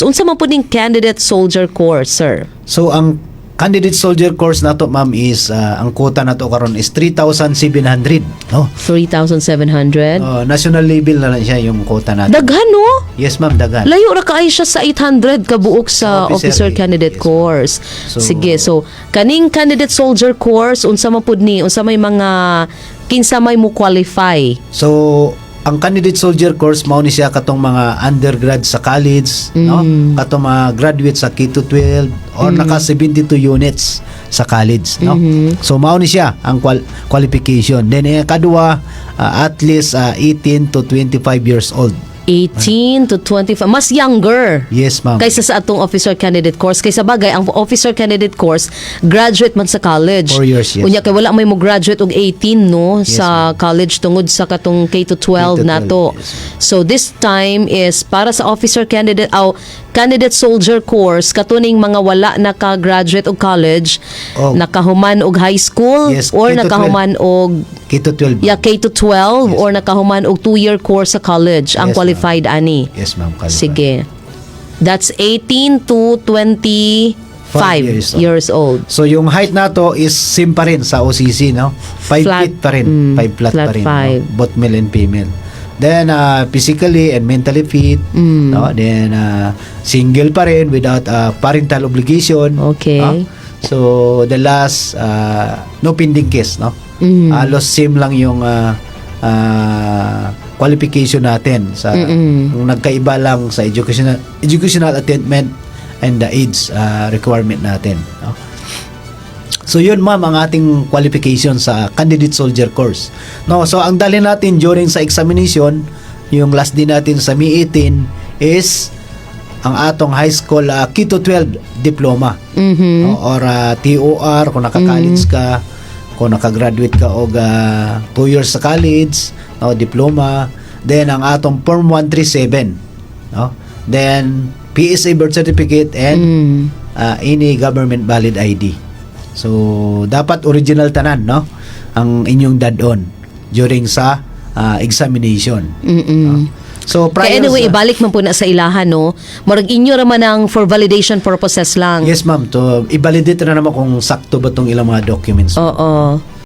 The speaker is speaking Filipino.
Unsa man pud ning candidate soldier corps, sir? So ang candidate soldier course nato ma'am is ang quota nato karon is 3,700, no? 3,700. National level na lang siya yung quota natin. Daghan no? Yes ma'am, daghan. Layo ra kaayo siya sa 800 kabuok sa officer candidate yes, course. Sige, so kaning candidate soldier course unsa man pud ni? Unsa may mga kinsa may mo qualify? So ang candidate soldier course mao ni siya katong mga undergrad sa college, no? Katong mga graduate sa K-12 or naka 72 units sa college, no? So mao ni siya ang qualification. Then kadua at least 18 to 25 years old. 18 to 25, mas younger. Yes ma'am. Kaysa sa atong officer candidate course. Kaysa bagay, ang officer candidate course, graduate man sa college. 4 years, yes. Unya, kay wala may mo graduate og 18, no? Yes, sa college tungod sa katong K-12 nato. Yes, so, this time is para sa officer candidate, candidate soldier course, katuning mga wala naka-graduate og college, nakahuman og high school, Yes, or K-12. nakahuman og K-12. Yeah, K-12 or nakahuman og 2-year course sa college ang Yes, qualified ani. Yes ma'am, qualified. Sige. That's 18 to 25 years old. So yung height nato is same pa rin sa OCC, no? 5 Flat. feet pa rin, 5 flat pa rin, Flat no? Both male and female. Then physically and mentally fit, no? Then single pa rin without parental obligation. Okay. No? So the last no pending case, no? Halos same lang yung qualification natin sa yung nagkaiba lang sa educational attainment and the age requirement natin, no? So yun ma'am ang ating qualification sa candidate soldier course, no? So ang dali natin during sa examination, yung last din natin sa May 18 is ang atong high school K-12 diploma, no? Or TOR kung naka-college ka, kung naka-graduate ka og 2 years sa college, no, diploma. Then ang atong Form 137, no? Then PSA birth certificate and any government valid ID. So dapat original tanan, no? Ang inyong dadon during sa examination. No? So Kaya anyway, ibalik man po na sa ilahan, no? Murag inyo raman ang for validation purposes lang. Yes ma'am, to i-validate na naman kung sakto ba tong ilang mga documents. Oo.